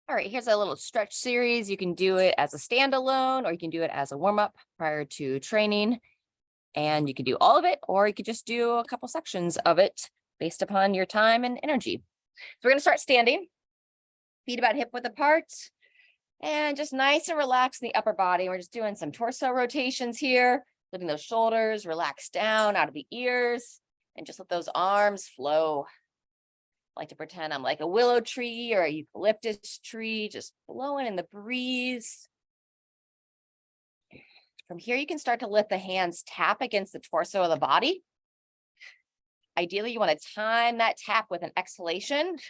All right, here's a little stretch series. You can do it as a standalone, or you can do it as a warm-up prior to training. And you can do all of it, or you could just do a couple sections of it based upon your time and energy. So we're gonna start standing, feet about hip width apart, and just nice and relaxed in the upper body. We're just doing some torso rotations here, letting those shoulders relax down out of the ears, and just let those arms flow. I like to pretend I'm like a willow tree or a eucalyptus tree, just blowing in the breeze. From here, you can start to let the hands tap against the torso of the body. Ideally, you want to time that tap with an exhalation. This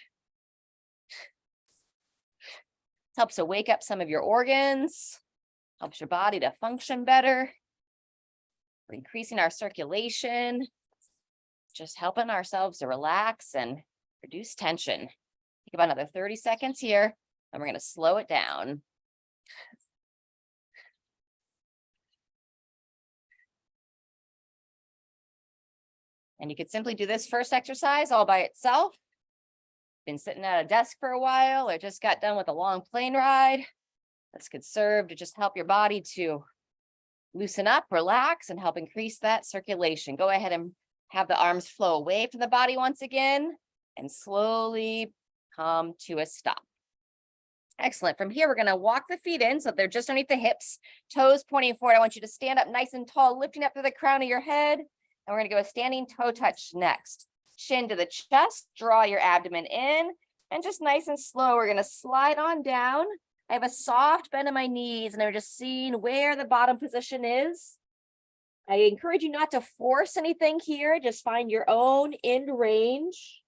helps to wake up some of your organs, helps your body to function better. We're increasing our circulation, just helping ourselves to relax and reduce tension. Take about another 30 seconds here, and we're going to slow it down. And you could simply do this first exercise all by itself. Been sitting at a desk for a while or just got done with a long plane ride. This could serve to just help your body to loosen up, relax, and help increase that circulation. Go ahead and have the arms flow away from the body once again and slowly come to a stop. Excellent. From here, we're going to walk the feet in so they're just underneath the hips, toes pointing forward. I want you to stand up nice and tall, lifting up to the crown of your head. And we're going to go a standing toe touch next. Chin to the chest, draw your abdomen in, and just nice and slow, we're going to slide on down. I have a soft bend in my knees, and I'm just seeing where the bottom position is. I encourage you not to force anything here. Just find your own end range.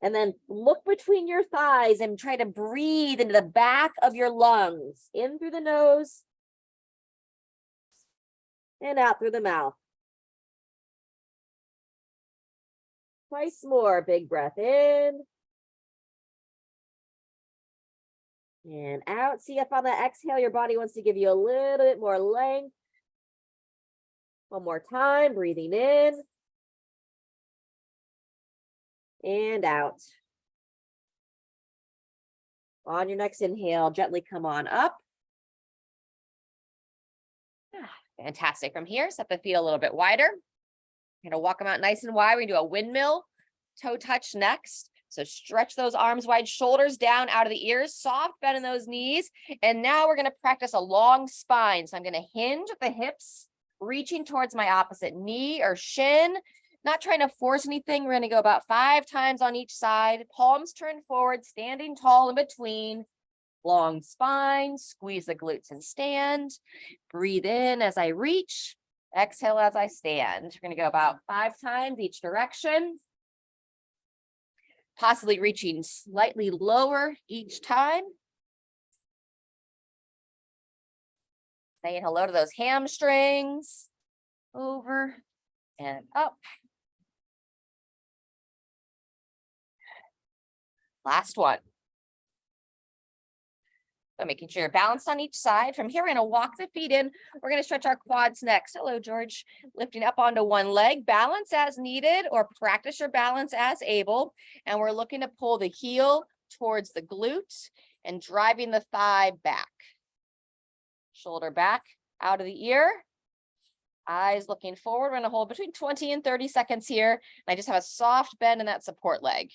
And then look between your thighs and try to breathe into the back of your lungs, in through the nose and out through the mouth. Twice more. Big breath in and out. See if on the exhale, your body wants to give you a little bit more length. One more time, breathing in and out. On your next inhale, gently come on up. Fantastic. From here, set the feet a little bit wider. You're going to walk them out nice and wide. We're going to do a windmill toe touch next. So stretch those arms wide, shoulders down out of the ears, soft bend in those knees. And now we're going to practice a long spine. So I'm going to hinge at the hips, reaching towards my opposite knee or shin. Not trying to force anything. We're going to go about 5 times on each side. Palms turned forward, standing tall in between. Long spine, squeeze the glutes and stand. Breathe in as I reach. Exhale as I stand. We're going to go about 5 times each direction. Possibly reaching slightly lower each time. Saying hello to those hamstrings. Over and up. Last one. So making sure you're balanced on each side. From here, we're going to walk the feet in. We're going to stretch our quads next. Hello, George. Lifting up onto one leg. Balance as needed or practice your balance as able. And we're looking to pull the heel towards the glute and driving the thigh back. Shoulder back out of the ear. Eyes looking forward. We're going to hold between 20 and 30 seconds here. And I just have a soft bend in that support leg.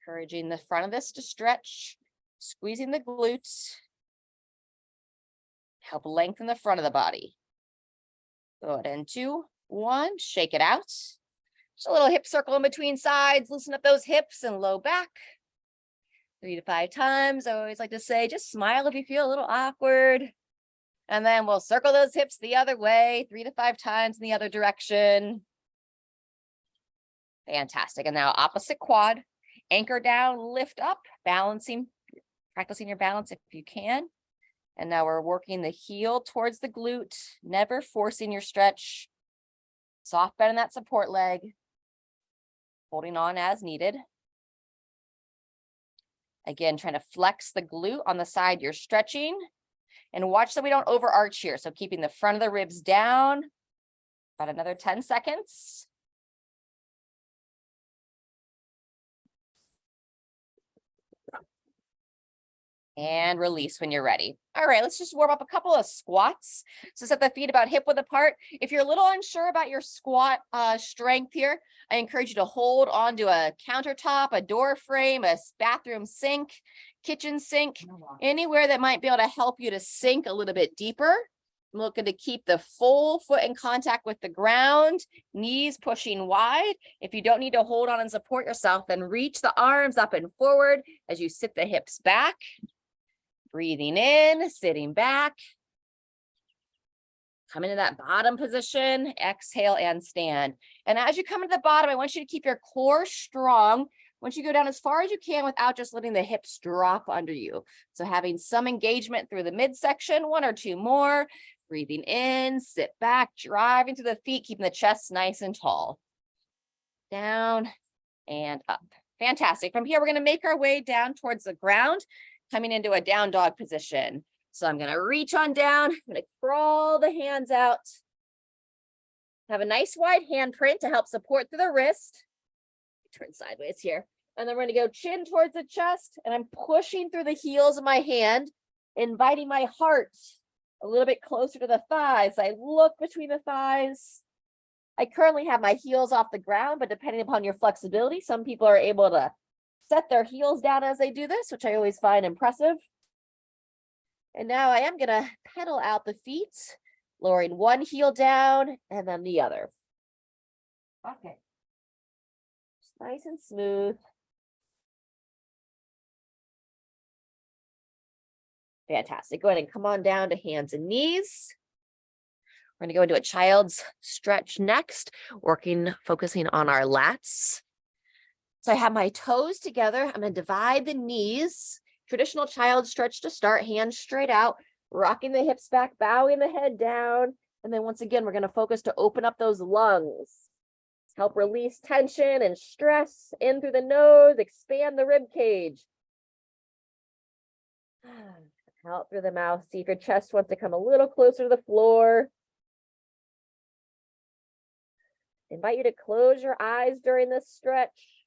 Encouraging the front of this to stretch, squeezing the glutes. Help lengthen the front of the body. Go ahead in 2, 1, shake it out. Just a little hip circle in between sides. Loosen up those hips and low back. 3 to 5 times. I always like to say, just smile if you feel a little awkward. And then we'll circle those hips the other way, 3 to 5 times in the other direction. Fantastic. And now opposite quad. Anchor down, lift up, balancing, practicing your balance if you can. And now we're working the heel towards the glute, never forcing your stretch. Soft bend in that support leg. Holding on as needed. Again, trying to flex the glute on the side you're stretching. And watch that we don't overarch here. So keeping the front of the ribs down. About another 10 seconds. and release when you're ready. All right, let's just warm up a couple of squats. So set the feet about hip width apart. If you're a little unsure about your squat strength here, I encourage you to hold onto a countertop, a door frame, a bathroom sink, kitchen sink, anywhere that might be able to help you to sink a little bit deeper. I'm looking to keep the full foot in contact with the ground, knees pushing wide. If you don't need to hold on and support yourself, then reach the arms up and forward as you sit the hips back. Breathing in, sitting back. Come into that bottom position, exhale and stand. And as you come into the bottom, I want you to keep your core strong. Once you go down as far as you can without just letting the hips drop under you. So having some engagement through the midsection, 1 or 2 more. Breathing in, sit back, driving through the feet, keeping the chest nice and tall. Down and up. Fantastic. From here, we're going to make our way down towards the ground, coming into a down dog position. So I'm going to reach on down. I'm going to crawl the hands out. Have a nice wide handprint to help support through the wrist. Turn sideways here. And then we're going to go chin towards the chest. And I'm pushing through the heels of my hand, inviting my heart a little bit closer to the thighs. I look between the thighs. I currently have my heels off the ground, but depending upon your flexibility, some people are able to set their heels down as they do this, which I always find impressive. And now I am going to pedal out the feet, lowering one heel down and then the other. Okay. Just nice and smooth. Fantastic. Go ahead and come on down to hands and knees. We're going to go into a child's stretch next, focusing on our lats. So I have my toes together. I'm going to divide the knees. Traditional child stretch to start, hands straight out, rocking the hips back, bowing the head down. And then once again, we're going to focus to open up those lungs. Help release tension and stress in through the nose, expand the rib cage. Out through the mouth. See if your chest wants to come a little closer to the floor. Invite you to close your eyes during this stretch.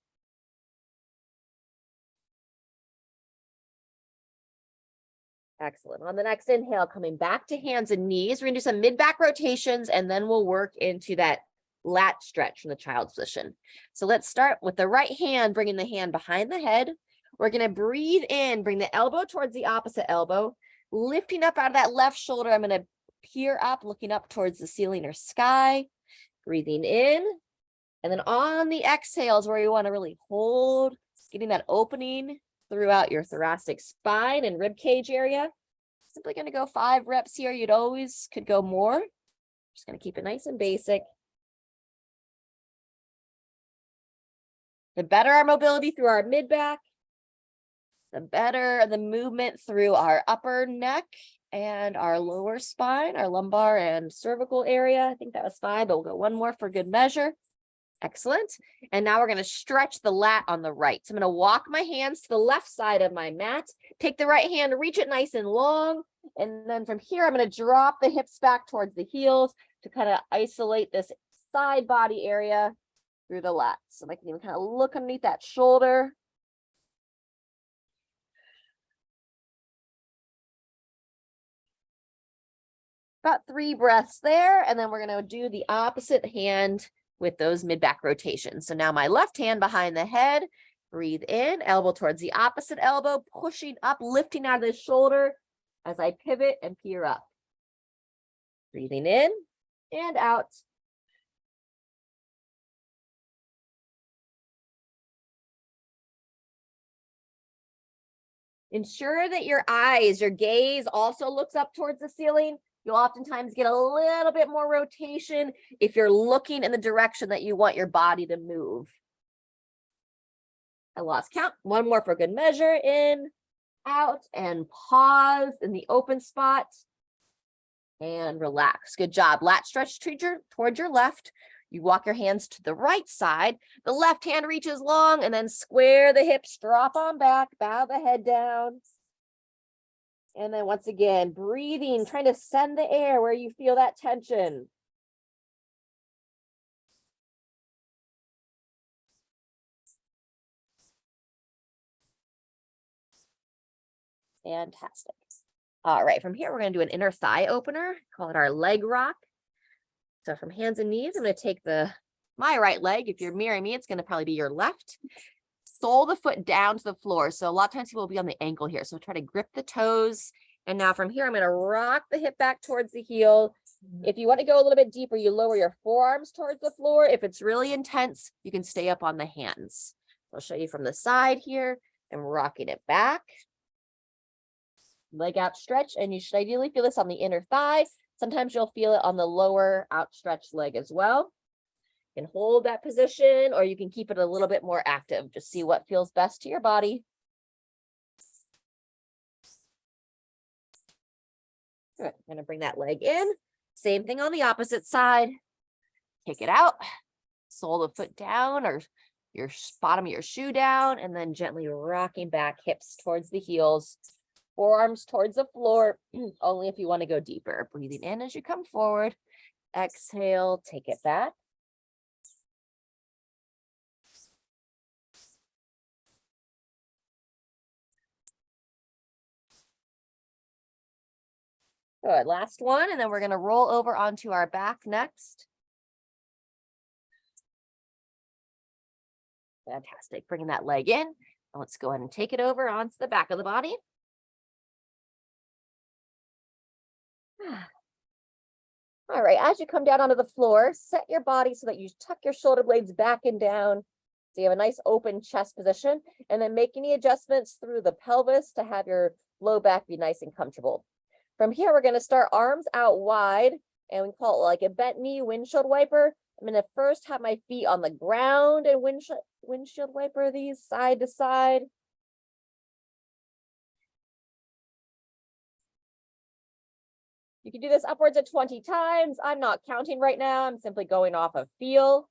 Excellent. On the next inhale, coming back to hands and knees, we're going to do some mid-back rotations, and then we'll work into that lat stretch from the child's position. So let's start with the right hand, bringing the hand behind the head. We're going to breathe in, bring the elbow towards the opposite elbow, lifting up out of that left shoulder. I'm going to peer up, looking up towards the ceiling or sky, breathing in. And then on the exhales where you want to really hold, getting that opening throughout your thoracic spine and rib cage area. Simply going to go 5 reps here. You'd always could go more. Just going to keep it nice and basic. The better our mobility through our mid-back, the better the movement through our upper neck and our lower spine, our lumbar and cervical area. I think that was 5, but we'll go 1 more for good measure. Excellent. And now we're going to stretch the lat on the right. So I'm going to walk my hands to the left side of my mat, take the right hand, reach it nice and long. And then from here, I'm going to drop the hips back towards the heels to kind of isolate this side body area through the lats. So I can even kind of look underneath that shoulder. About 3 breaths there. And then we're going to do the opposite hand with those mid-back rotations. So now my left hand behind the head, breathe in, elbow towards the opposite elbow, pushing up, lifting out of the shoulder as I pivot and peer up. Breathing in and out. Ensure that your gaze also looks up towards the ceiling. You'll oftentimes get a little bit more rotation if you're looking in the direction that you want your body to move. I lost count. 1 more for good measure. In, out, and pause in the open spot. And relax. Good job. Lat stretch towards your left. You walk your hands to the right side. The left hand reaches long, and then square the hips, drop on back, bow the head down. And then once again, breathing, trying to send the air where you feel that tension. Fantastic. All right, from here, we're going to do an inner thigh opener, call it our leg rock. So from hands and knees, I'm going to take my right leg. If you're mirroring me, it's going to probably be your left. Sole the foot down to the floor. So a lot of times people will be on the ankle here. So try to grip the toes. And now from here, I'm going to rock the hip back towards the heel. If you want to go a little bit deeper, you lower your forearms towards the floor. If it's really intense, you can stay up on the hands. I'll show you from the side here. I'm rocking it back. Leg out stretch, and you should ideally feel this on the inner thigh. Sometimes you'll feel it on the lower outstretched leg as well. You can hold that position, or you can keep it a little bit more active. Just see what feels best to your body. Good. I'm going to bring that leg in. Same thing on the opposite side. Kick it out. Sole the foot down, or your bottom of your shoe down, and then gently rocking back, hips towards the heels. Forearms towards the floor, only if you want to go deeper. Breathing in as you come forward. Exhale, take it back. Good, last one, and then we're going to roll over onto our back next. Fantastic, bringing that leg in. And let's go ahead and take it over onto the back of the body. All right, as you come down onto the floor, set your body so that you tuck your shoulder blades back and down. So you have a nice open chest position, and then make any adjustments through the pelvis to have your low back be nice and comfortable. From here, we're going to start arms out wide, and we call it like a bent knee windshield wiper. I'm going to first have my feet on the ground and windshield wiper these side to side. You can do this upwards of 20 times. I'm not counting right now. I'm simply going off of feel.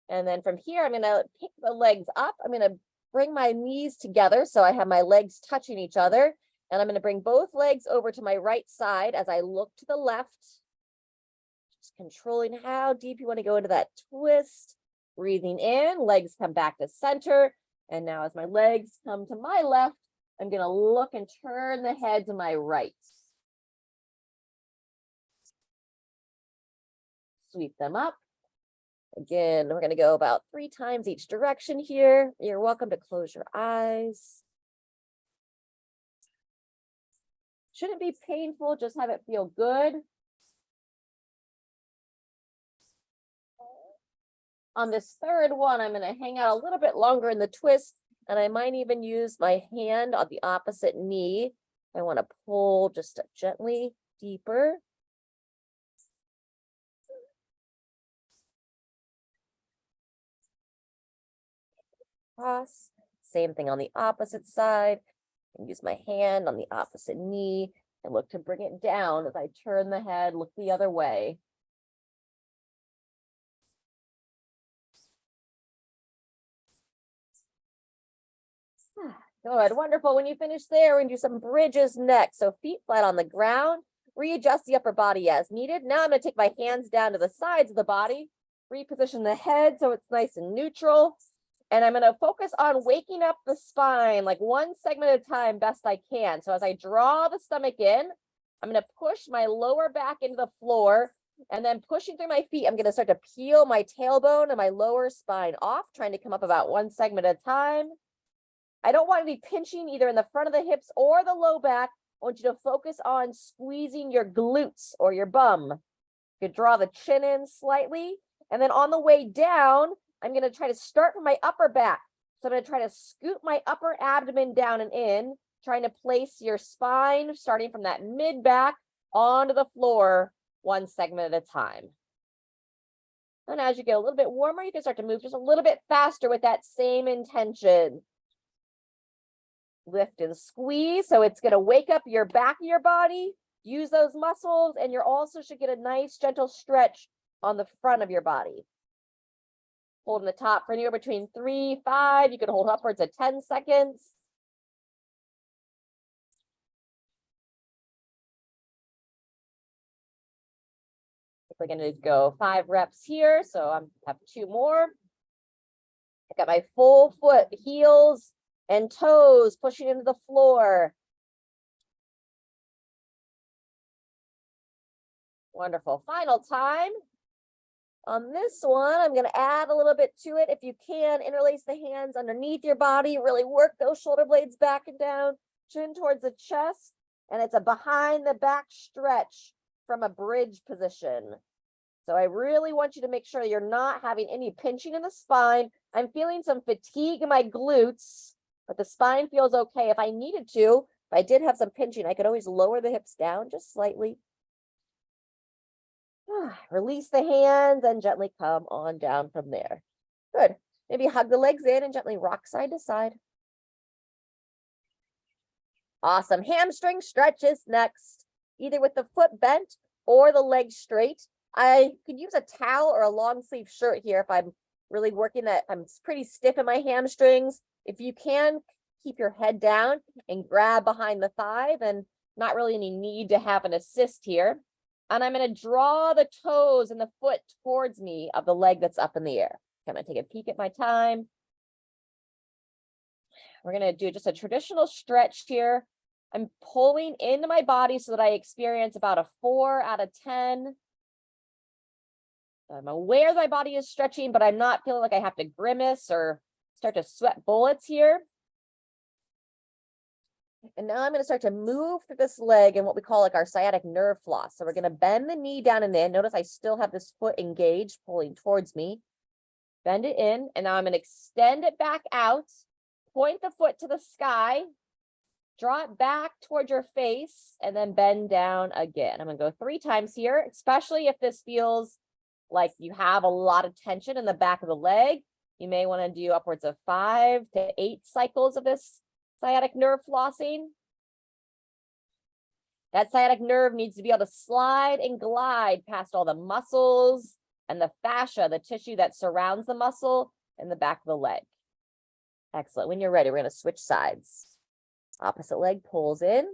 And then from here, I'm going to pick the legs up. I'm going to bring my knees together so I have my legs touching each other. And I'm going to bring both legs over to my right side as I look to the left. Just controlling how deep you want to go into that twist. Breathing in, legs come back to center. And now as my legs come to my left, I'm going to look and turn the head to my right. Sweep them up. Again, we're going to go about 3 times each direction here. You're welcome to close your eyes. Shouldn't be painful, just have it feel good. On this third one, I'm going to hang out a little bit longer in the twist, and I might even use my hand on the opposite knee. I want to pull just gently deeper. Cross. Same thing on the opposite side. And use my hand on the opposite knee and look to bring it down as I turn the head, look the other way. Good, wonderful. When you finish there, we're going to do some bridges next. So feet flat on the ground, readjust the upper body as needed. Now I'm going to take my hands down to the sides of the body, reposition the head so it's nice and neutral. And I'm going to focus on waking up the spine, like one segment at a time, best I can. So as I draw the stomach in, I'm going to push my lower back into the floor, and then pushing through my feet, I'm going to start to peel my tailbone and my lower spine off, trying to come up about one segment at a time. I don't want to be pinching either in the front of the hips or the low back. I want you to focus on squeezing your glutes or your bum. You could draw the chin in slightly, and then on the way down, I'm going to try to start from my upper back. So I'm going to try to scoot my upper abdomen down and in, trying to place your spine, starting from that mid back onto the floor, one segment at a time. And as you get a little bit warmer, you can start to move just a little bit faster with that same intention. Lift and squeeze. So it's going to wake up your back of your body, use those muscles, and you're also should get a nice gentle stretch on the front of your body. Holding the top for anywhere between 3, 5. You can hold upwards of 10 seconds. We're going to go 5 reps here. So I have 2 more. I got my full foot, heels and toes pushing into the floor. Wonderful. Final time. On this one, I'm going to add a little bit to it. If you can, interlace the hands underneath your body, really work those shoulder blades back and down, chin towards the chest, and it's a behind the back stretch from a bridge position. So I really want you to make sure you're not having any pinching in the spine. I'm feeling some fatigue in my glutes, but the spine feels okay. If I needed to, if I did have some pinching, I could always lower the hips down just slightly. Release the hands and gently come on down from there. Good. Maybe hug the legs in and gently rock side to side. Awesome. Hamstring stretches next, either with the foot bent or the legs straight. I could use a towel or a long sleeve shirt here if I'm really working that. I'm pretty stiff in my hamstrings. If you can, keep your head down and grab behind the thigh, then not really any need to have an assist here. And I'm going to draw the toes and the foot towards me of the leg that's up in the air. I'm going to take a peek at my time. We're going to do just a traditional stretch here. I'm pulling into my body so that I experience about a 4 out of 10. I'm aware my body is stretching, but I'm not feeling like I have to grimace or start to sweat bullets here. And now I'm going to start to move through this leg in what we call like our sciatic nerve floss. So we're going to bend the knee down and in. Notice I still have this foot engaged, pulling towards me. Bend it in, and now I'm going to extend it back out. Point the foot to the sky. Draw it back toward your face, and then bend down again. I'm going to go 3 times here, especially if this feels like you have a lot of tension in the back of the leg. You may want to do upwards of 5 to 8 cycles of this sciatic nerve flossing. That sciatic nerve needs to be able to slide and glide past all the muscles and the fascia, the tissue that surrounds the muscle in the back of the leg. Excellent. When you're ready, we're going to switch sides. Opposite leg pulls in,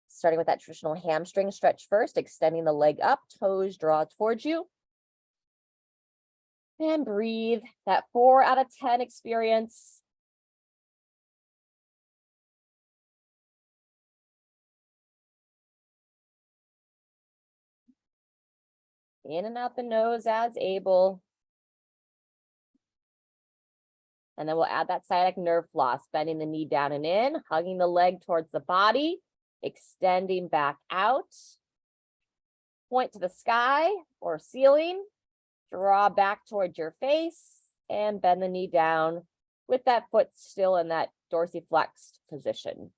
starting with that traditional hamstring stretch first, extending the leg up, toes draw towards you. And breathe. That 4 out of 10 experience. In and out the nose as able. And then we'll add that sciatic nerve floss, bending the knee down and in, hugging the leg towards the body, extending back out. Point to the sky or ceiling, draw back towards your face, and bend the knee down with that foot still in that dorsiflexed position.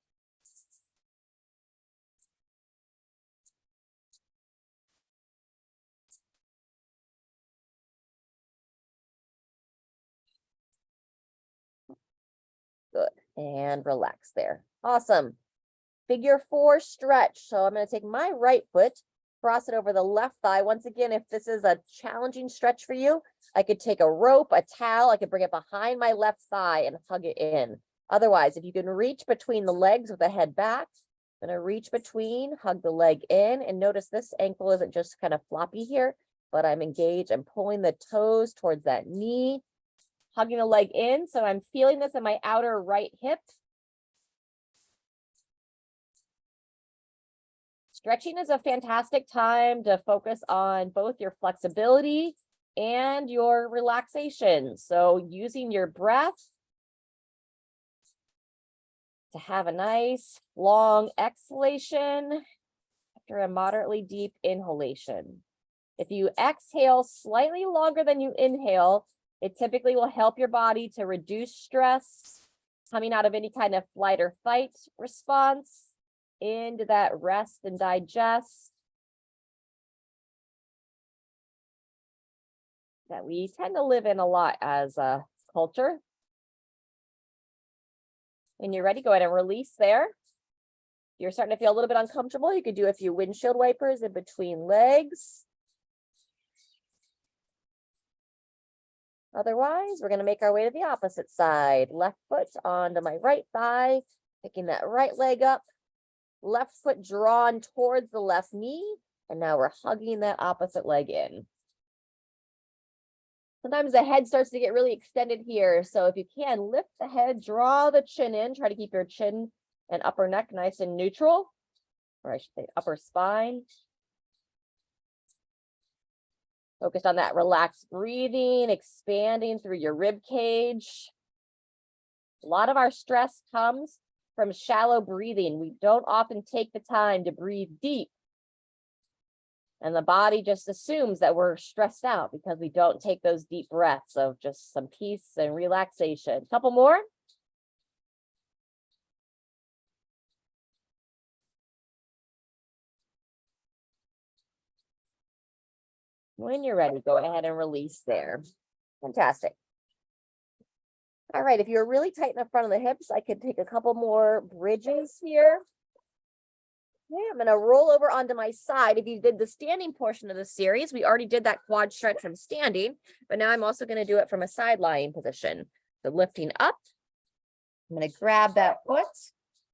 Good. And relax there. Awesome. Figure 4 stretch. So I'm going to take my right foot, cross it over the left thigh. Once again, if this is a challenging stretch for you, I could take a rope, a towel, I could bring it behind my left thigh and hug it in. Otherwise, if you can reach between the legs with the head back, I'm going to reach between, hug the leg in, and notice this ankle isn't just kind of floppy here, but I'm engaged. I'm pulling the toes towards that knee, hugging the leg in. So I'm feeling this in my outer right hip. Stretching is a fantastic time to focus on both your flexibility and your relaxation. So using your breath to have a nice long exhalation after a moderately deep inhalation. If you exhale slightly longer than you inhale, it typically will help your body to reduce stress coming out of any kind of flight or fight response into that rest and digest that we tend to live in a lot as a culture. When you're ready, go ahead and release there. If you're starting to feel a little bit uncomfortable, you could do a few windshield wipers in between legs. Otherwise, we're going to make our way to the opposite side. Left foot onto my right thigh, picking that right leg up. Left foot drawn towards the left knee. And now we're hugging that opposite leg in. Sometimes the head starts to get really extended here. So if you can, lift the head, draw the chin in. Try to keep your chin and upper neck nice and neutral. Or I should say upper spine. Focus on that relaxed breathing, expanding through your rib cage. A lot of our stress comes from shallow breathing. We don't often take the time to breathe deep. And the body just assumes that we're stressed out because we don't take those deep breaths of just some peace and relaxation. Couple more. When you're ready, go ahead and release there. Fantastic. All right, if you're really tight in the front of the hips, I could take a couple more bridges here. Okay, I'm gonna roll over onto my side. If you did the standing portion of the series, we already did that quad stretch from standing, but now I'm also gonna do it from a side lying position. So lifting up, I'm gonna grab that foot.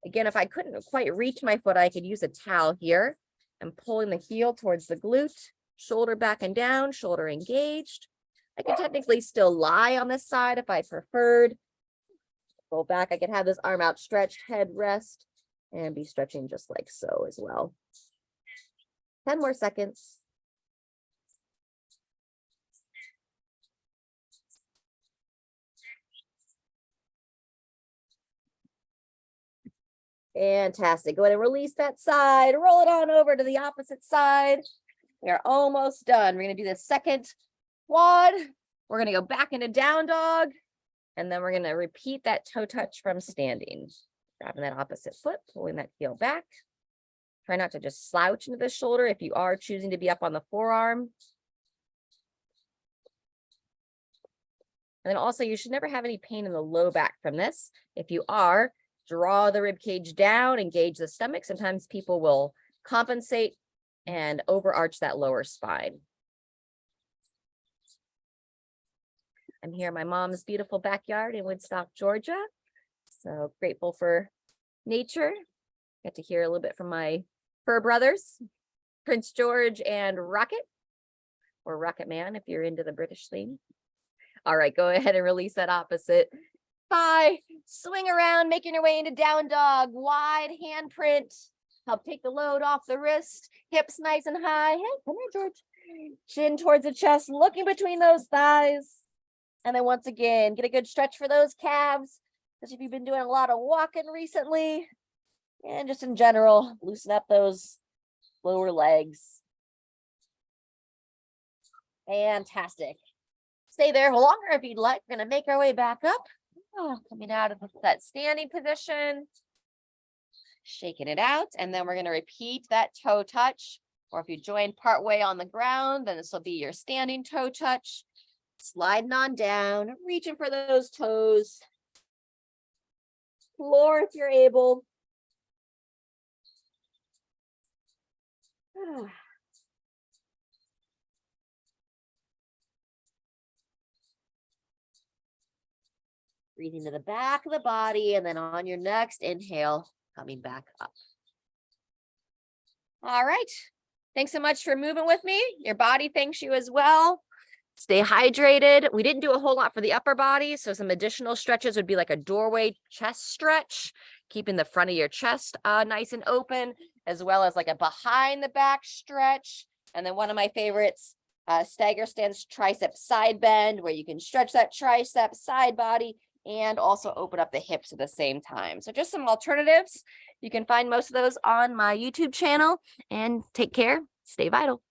Again, if I couldn't quite reach my foot, I could use a towel here. I'm pulling the heel towards the glute, shoulder back and down, shoulder engaged. I could technically still lie on this side if I preferred. Go back, I could have this arm outstretched, head rest, and be stretching just like so as well. 10 more seconds. Fantastic. Go ahead and release that side. Roll it on over to the opposite side. We are almost done. We're going to do the second quad. We're going to go back into down dog. And then we're going to repeat that toe touch from standing. Grabbing that opposite foot, pulling that heel back. Try not to just slouch into the shoulder if you are choosing to be up on the forearm. And then also, you should never have any pain in the low back from this. If you are, draw the rib cage down, engage the stomach. Sometimes people will compensate and overarch that lower spine. I'm here in my mom's beautiful backyard in Woodstock, Georgia. So grateful for nature. Get to hear a little bit from my fur brothers, Prince George and Rocket, or Rocket Man if you're into the British theme. All right, go ahead and release that opposite thigh. Swing around, making your way into down dog. Wide handprint. Help take the load off the wrist. Hips nice and high. Hey, come here, George. Chin towards the chest, looking between those thighs. And then once again, get a good stretch for those calves. Especially if you've been doing a lot of walking recently. And just in general, loosen up those lower legs. Fantastic. Stay there longer if you'd like. We're going to make our way back up. Coming out of that standing position. Shaking it out. And then we're going to repeat that toe touch. Or if you join partway on the ground, then this will be your standing toe touch. Sliding on down, reaching for those toes. Floor if you're able. Breathing to the back of the body, and then on your next inhale, coming back up. All right. Thanks so much for moving with me. Your body thanks you as well. Stay hydrated. We didn't do a whole lot for the upper body, so some additional stretches would be like a doorway chest stretch, keeping the front of your chest nice and open, as well as like a behind the back stretch. And then one of my favorites, stagger stance tricep side bend, where you can stretch that tricep side body and also open up the hips at the same time. So just some alternatives. You can find most of those on my YouTube channel, and take care. Stay vital.